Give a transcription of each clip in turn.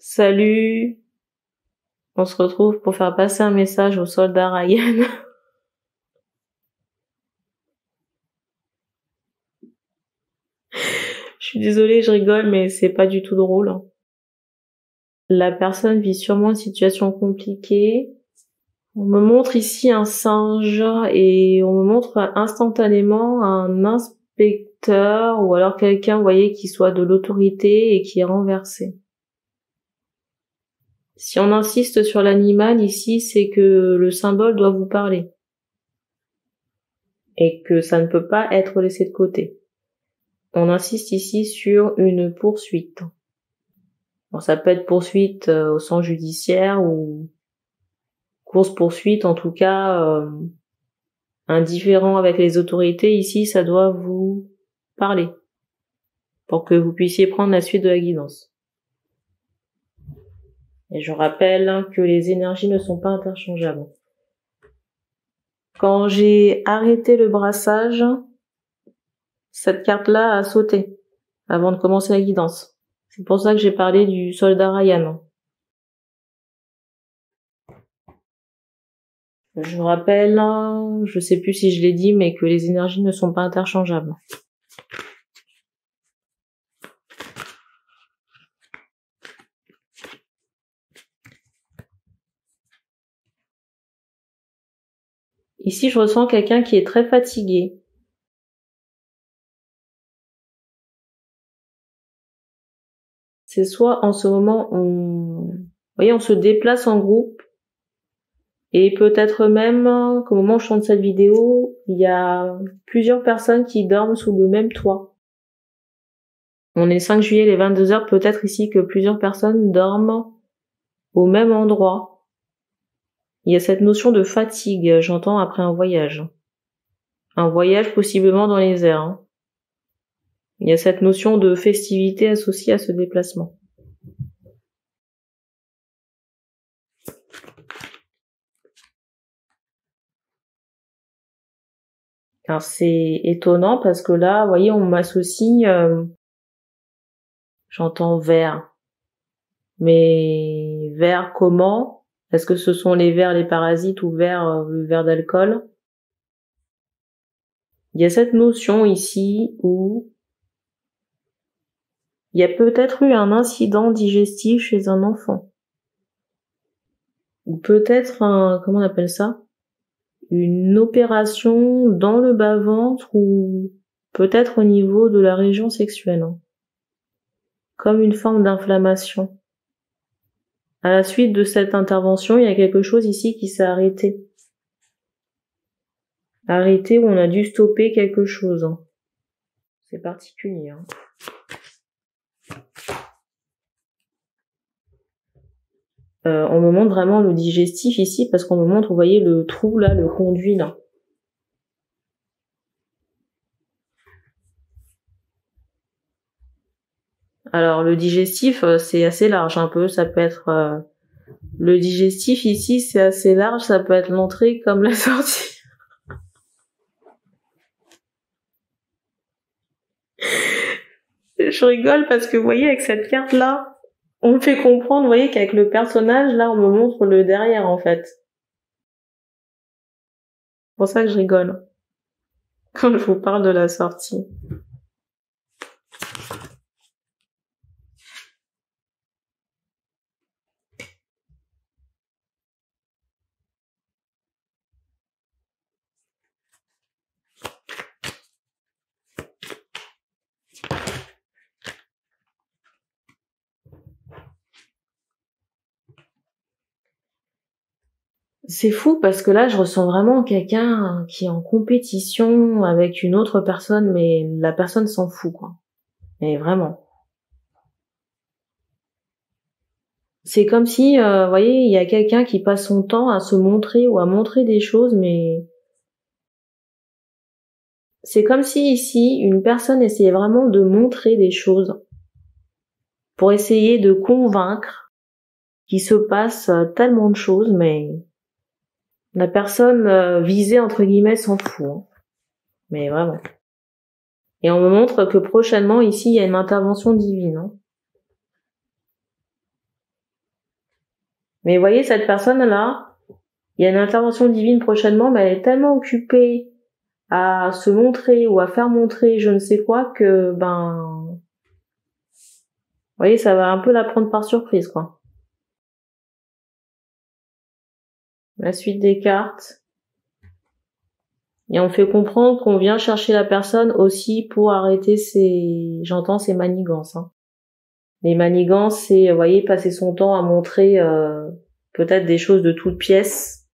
Salut, on se retrouve pour faire passer un message au soldat Ryan. Je suis désolée, je rigole, mais c'est pas du tout drôle. La personne vit sûrement une situation compliquée. On me montre ici un singe et on me montre instantanément un inspecteur ou alors quelqu'un, vous voyez, qui soit de l'autorité et qui est renversé. Si on insiste sur l'animal ici, c'est que le symbole doit vous parler et que ça ne peut pas être laissé de côté. On insiste ici sur une poursuite. Bon, ça peut être poursuite au sens judiciaire ou course-poursuite, en tout cas indifférent avec les autorités. Ici, ça doit vous parler pour que vous puissiez prendre la suite de la guidance. Et je rappelle que les énergies ne sont pas interchangeables. Quand j'ai arrêté le brassage, cette carte-là a sauté avant de commencer la guidance. C'est pour ça que j'ai parlé du soldat Ryan. Je rappelle, je sais plus si je l'ai dit, mais que les énergies ne sont pas interchangeables. Ici, je ressens quelqu'un qui est très fatigué. C'est soit en ce moment, vous voyez, on se déplace en groupe, et peut-être même qu'au moment où je tourne cette vidéo, il y a plusieurs personnes qui dorment sous le même toit. On est le 5 juillet, les 22h, peut-être ici que plusieurs personnes dorment au même endroit. Il y a cette notion de fatigue, j'entends, après un voyage. Un voyage possiblement dans les airs. Il y a cette notion de festivité associée à ce déplacement. Alors c'est étonnant parce que là, vous voyez, on m'associe, j'entends vers. Mais vers comment? Est-ce que ce sont les vers les parasites ou vers le verre d'alcool? Il y a cette notion ici où il y a peut-être eu un incident digestif chez un enfant. Ou peut-être comment on appelle ça? Une opération dans le bas-ventre ou peut-être au niveau de la région sexuelle. Comme une forme d'inflammation. À la suite de cette intervention, il y a quelque chose ici qui s'est arrêté. Arrêté où on a dû stopper quelque chose. C'est particulier. On me montre vraiment le digestif ici parce qu'on me montre, vous voyez, le trou là, le conduit là. Alors le digestif, c'est assez large un peu. Ça peut être le digestif ici, c'est assez large. Ça peut être l'entrée comme la sortie. Je rigole parce que vous voyez, avec cette carte là, on me fait comprendre, vous voyez, qu'avec le personnage là, on me montre le derrière en fait. C'est pour ça que je rigole quand je vous parle de la sortie. C'est fou parce que là, je ressens vraiment quelqu'un qui est en compétition avec une autre personne, mais la personne s'en fout, quoi. Mais vraiment. C'est comme si, vous voyez, il y a quelqu'un qui passe son temps à se montrer ou à montrer des choses, mais c'est comme si ici, une personne essayait vraiment de montrer des choses pour essayer de convaincre qu'il se passe tellement de choses, mais la personne visée, entre guillemets, s'en fout. Mais vraiment. Et on me montre que prochainement, ici, il y a une intervention divine. Mais vous voyez, cette personne-là, il y a une intervention divine prochainement, mais elle est tellement occupée à se montrer ou à faire montrer je ne sais quoi que, vous voyez, ça va un peu la prendre par surprise, quoi. La suite des cartes. Et on fait comprendre qu'on vient chercher la personne aussi pour arrêter ses manigances, hein. Les manigances, c'est, vous voyez, passer son temps à montrer peut-être des choses de toutes pièces.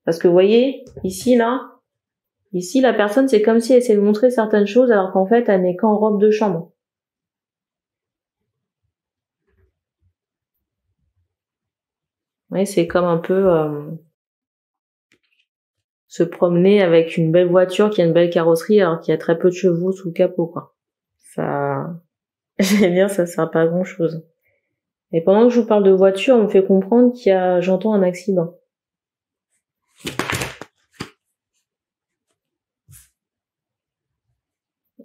Parce que vous voyez, ici, la personne, c'est comme si elle essayait de montrer certaines choses alors qu'en fait, elle n'est qu'en robe de chambre. Vous voyez, c'est comme un peu se promener avec une belle voiture qui a une belle carrosserie alors qu'il y a très peu de chevaux sous le capot, quoi. Ça, j'allais dire, ça sert pas à grand chose. Et pendant que je vous parle de voiture, on me fait comprendre j'entends un accident.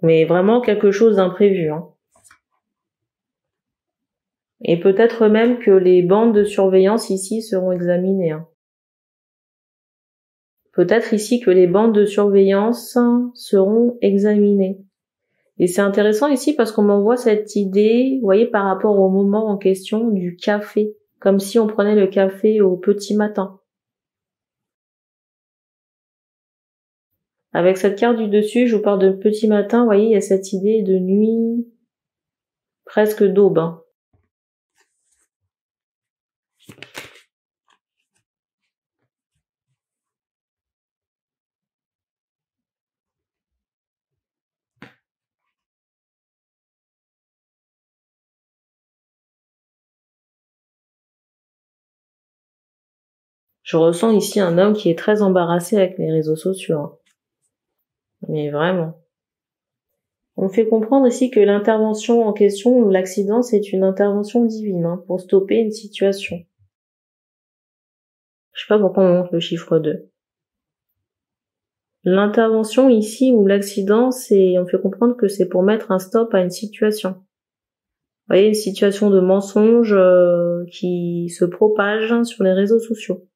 Mais vraiment quelque chose d'imprévu, hein. Et peut-être même que les bandes de surveillance ici seront examinées, hein. Peut-être ici que les bandes de surveillance seront examinées. Et c'est intéressant ici parce qu'on m'envoie cette idée, vous voyez, par rapport au moment en question du café. Comme si on prenait le café au petit matin. Avec cette carte du dessus, je vous parle de petit matin, vous voyez, il y a cette idée de nuit, presque d'aube, hein. Je ressens ici un homme qui est très embarrassé avec les réseaux sociaux, hein. Mais vraiment. On fait comprendre ici que l'intervention en question ou l'accident, c'est une intervention divine, hein, pour stopper une situation. Je sais pas pourquoi on montre le chiffre 2. L'intervention ici ou l'accident, on fait comprendre que c'est pour mettre un stop à une situation. Vous voyez, une situation de mensonge qui se propage sur les réseaux sociaux.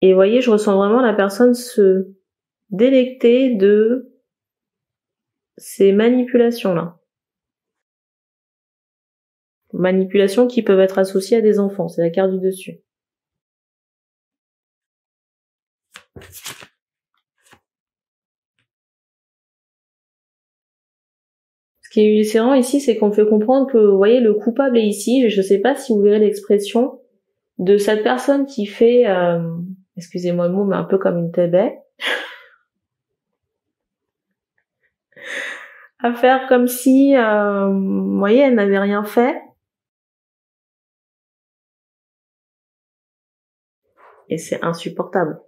Et vous voyez, je ressens vraiment la personne se délecter de ces manipulations-là. Manipulations qui peuvent être associées à des enfants, c'est la carte du dessus. Ce qui est différent ici, c'est qu'on fait comprendre que, vous voyez, le coupable est ici, je sais pas si vous verrez l'expression, de cette personne qui fait, excusez-moi le mot, mais un peu comme une tébé, à faire comme si, vous voyez, elle n'avait rien fait. Et c'est insupportable.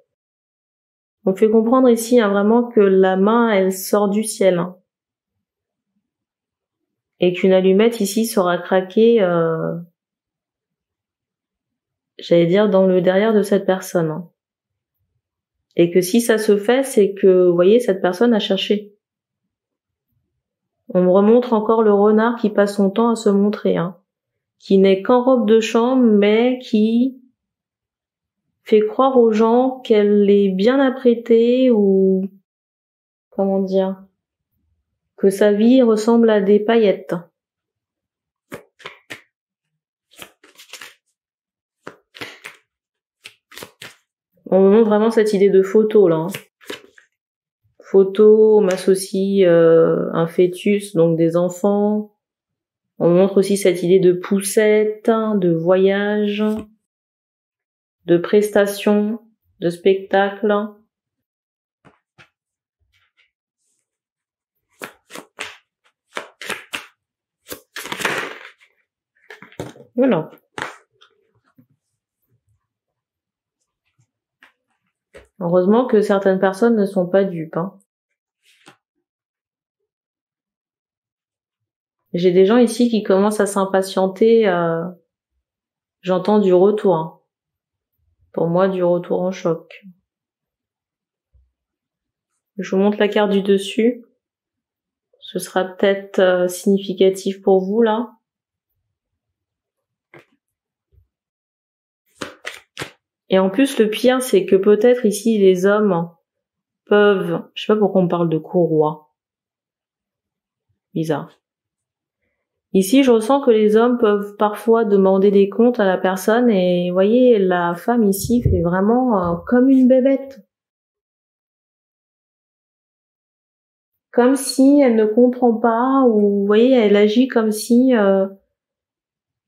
On fait comprendre ici vraiment que la main, elle sort du ciel, hein. Et qu'une allumette ici sera craquée, j'allais dire, dans le derrière de cette personne, hein. Et que si ça se fait, c'est que, vous voyez, cette personne a cherché. On me remontre encore le renard qui passe son temps à se montrer, hein. Qui n'est qu'en robe de chambre, mais qui fait croire aux gens qu'elle est bien apprêtée ou, comment dire, que sa vie ressemble à des paillettes. On me montre vraiment cette idée de photo, là, hein. Photo, on m'associe un fœtus, donc des enfants. On me montre aussi cette idée de poussette, de voyage, de prestations, de spectacle. Voilà. Heureusement que certaines personnes ne sont pas dupes, hein. J'ai des gens ici qui commencent à s'impatienter, j'entends du retour, hein. Pour moi, du retour en choc. Je vous montre la carte du dessus. Ce sera peut-être significatif pour vous, là. Et en plus, le pire, c'est que peut-être ici, les hommes peuvent... Je sais pas pourquoi on parle de courroie. Bizarre. Ici, je ressens que les hommes peuvent parfois demander des comptes à la personne et, vous voyez, la femme ici fait vraiment comme une bébête. Comme si elle ne comprend pas, ou, vous voyez, elle agit comme si...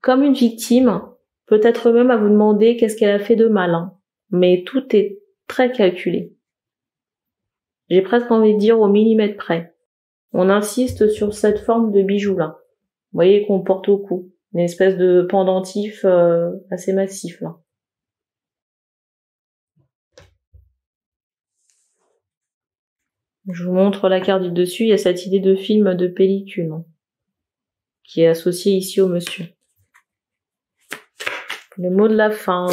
comme une victime. Peut-être même à vous demander qu'est-ce qu'elle a fait de mal. Hein. Mais tout est très calculé. J'ai presque envie de dire au millimètre près. On insiste sur cette forme de bijou-là. Vous voyez qu'on porte au cou. Une espèce de pendentif assez massif, là. Je vous montre la carte du dessus. Il y a cette idée de film de pellicule hein, qui est associée ici au monsieur. Le mot de la fin.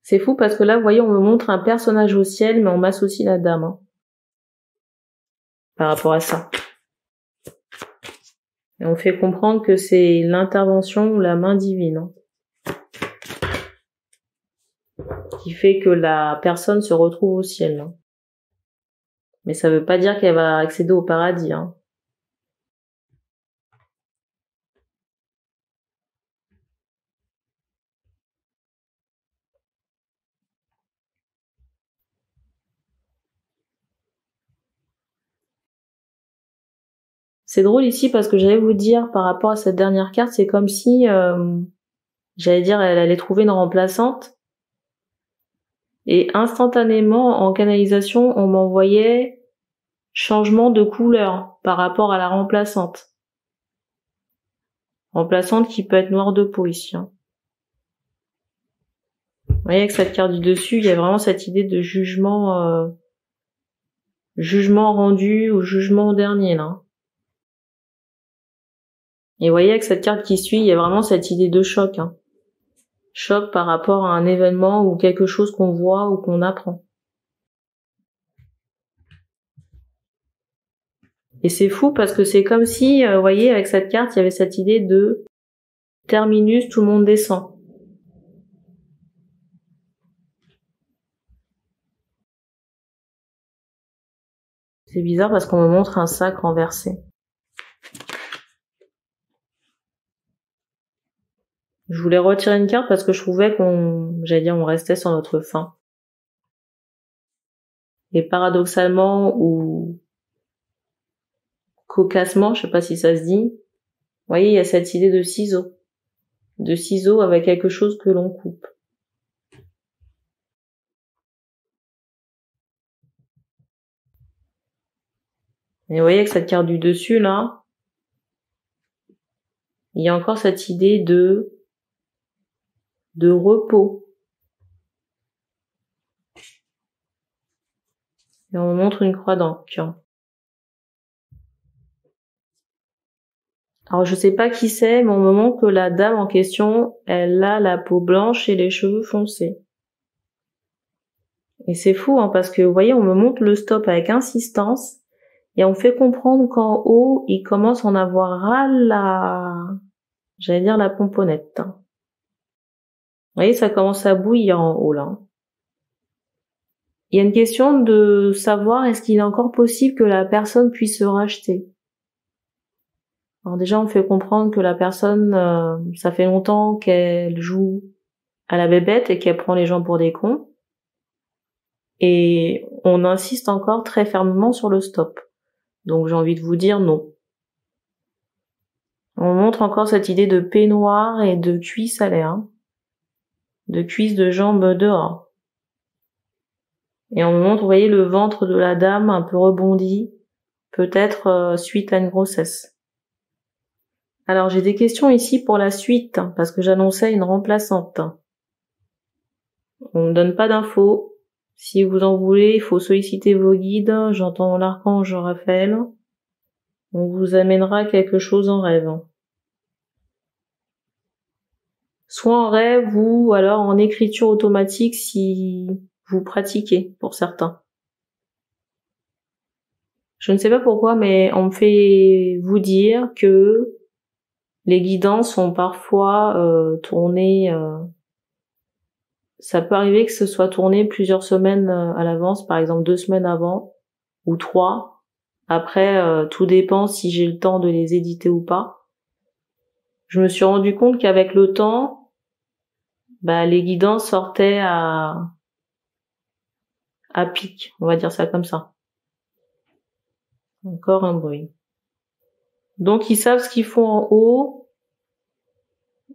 C'est fou parce que là, vous voyez, on me montre un personnage au ciel, mais on m'associe la dame. Hein, par rapport à ça. Et on fait comprendre que c'est l'intervention ou la main divine. Hein, qui fait que la personne se retrouve au ciel. Hein. Mais ça veut pas dire qu'elle va accéder au paradis. Hein. C'est drôle ici parce que j'allais vous dire par rapport à cette dernière carte, c'est comme si, j'allais dire, elle allait trouver une remplaçante. Et instantanément, en canalisation, on m'envoyait changement de couleur par rapport à la remplaçante. Remplaçante qui peut être noire de peau ici. Hein. Vous voyez, avec cette carte du dessus, il y a vraiment cette idée de jugement, jugement rendu ou jugement dernier, là. Et vous voyez, avec cette carte qui suit, il y a vraiment cette idée de choc. Hein. Choc par rapport à un événement ou quelque chose qu'on voit ou qu'on apprend. Et c'est fou parce que c'est comme si, vous voyez, avec cette carte, il y avait cette idée de terminus, tout le monde descend. C'est bizarre parce qu'on me montre un sac renversé. Je voulais retirer une carte parce que je trouvais on restait sur notre fin. Et paradoxalement ou cocassement, je sais pas si ça se dit, vous voyez, il y a cette idée de ciseaux. De ciseaux avec quelque chose que l'on coupe. Et vous voyez, avec cette carte du dessus, là, il y a encore cette idée de repos. Et on me montre une croix d'encre. Alors je sais pas qui c'est, mais on me montre que la dame en question, elle a la peau blanche et les cheveux foncés. Et c'est fou, hein, parce que vous voyez, on me montre le stop avec insistance et on fait comprendre qu'en haut, il commence à en avoir ras j'allais dire la pomponnette. Vous voyez, ça commence à bouillir en haut là. Il y a une question de savoir est-ce qu'il est encore possible que la personne puisse se racheter. Alors déjà, on fait comprendre que la personne, ça fait longtemps qu'elle joue à la bébête et qu'elle prend les gens pour des cons. Et on insiste encore très fermement sur le stop. Donc j'ai envie de vous dire non. On montre encore cette idée de peignoir et de cuisse à l'air. Hein. De cuisse de jambes dehors. Et on me montre, vous voyez, le ventre de la dame un peu rebondi, peut-être suite à une grossesse. Alors j'ai des questions ici pour la suite, hein, parce que j'annonçais une remplaçante. On ne donne pas d'infos. Si vous en voulez, il faut solliciter vos guides. J'entends l'archange Raphaël. On vous amènera quelque chose en rêve. soit en rêve ou alors en écriture automatique si vous pratiquez pour certains. Je ne sais pas pourquoi, mais on me fait vous dire que les guidances sont parfois tournées. Ça peut arriver que ce soit tourné plusieurs semaines à l'avance, par exemple 2 semaines avant ou 3. Après, tout dépend si j'ai le temps de les éditer ou pas. Je me suis rendu compte qu'avec le temps, les guidances sortaient à pic, on va dire ça comme ça. Encore un bruit. Donc ils savent ce qu'ils font en haut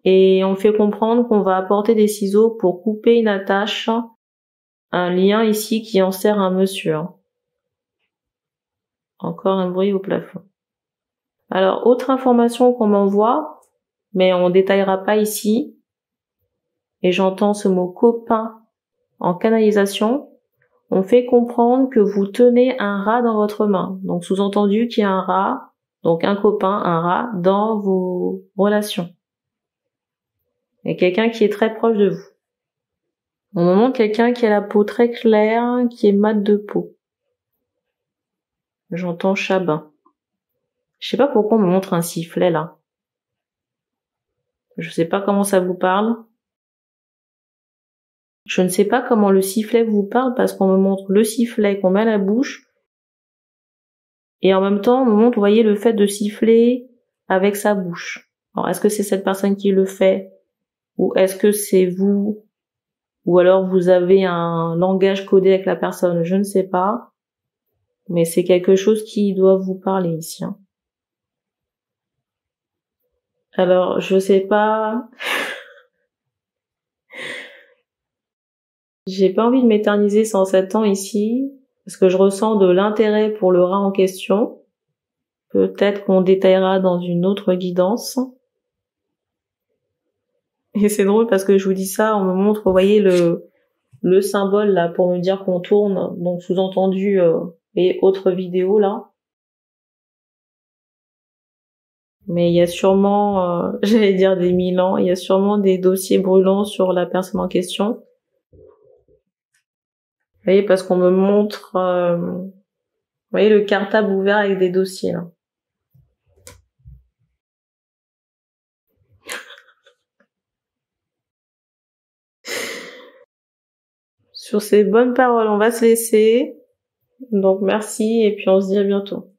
et on fait comprendre qu'on va apporter des ciseaux pour couper une attache, un lien ici qui en sert un monsieur. Encore un bruit au plafond. Alors, autre information qu'on m'envoie, mais on détaillera pas ici, et j'entends ce mot copain en canalisation, on fait comprendre que vous tenez un rat dans votre main. Donc, sous-entendu qu'il y a un rat, donc un copain, un rat, dans vos relations. Et quelqu'un qui est très proche de vous. On me montre quelqu'un qui a la peau très claire, qui est mat de peau. J'entends Chabin. Je sais pas pourquoi on me montre un sifflet là. Je sais pas comment ça vous parle. Je ne sais pas comment le sifflet vous parle parce qu'on me montre le sifflet qu'on met à la bouche et en même temps on me montre, vous voyez, le fait de siffler avec sa bouche. Alors est-ce que c'est cette personne qui le fait ou est-ce que c'est vous ou alors vous avez un langage codé avec la personne, je ne sais pas. Mais c'est quelque chose qui doit vous parler ici. Alors je sais pas. J'ai pas envie de m'éterniser sans 7 ans ici, parce que je ressens de l'intérêt pour le rat en question. Peut-être qu'on détaillera dans une autre guidance. Et c'est drôle parce que je vous dis ça, on me montre, vous voyez, le symbole là pour me dire qu'on tourne, donc sous-entendu, et autres vidéos là. Mais il y a sûrement, j'allais dire des 1000 ans, il y a sûrement des dossiers brûlants sur la personne en question. Vous voyez, parce qu'on me montre, vous voyez, le cartable ouvert avec des dossiers, là. Sur ces bonnes paroles, on va se laisser. Donc, merci, et puis on se dit à bientôt.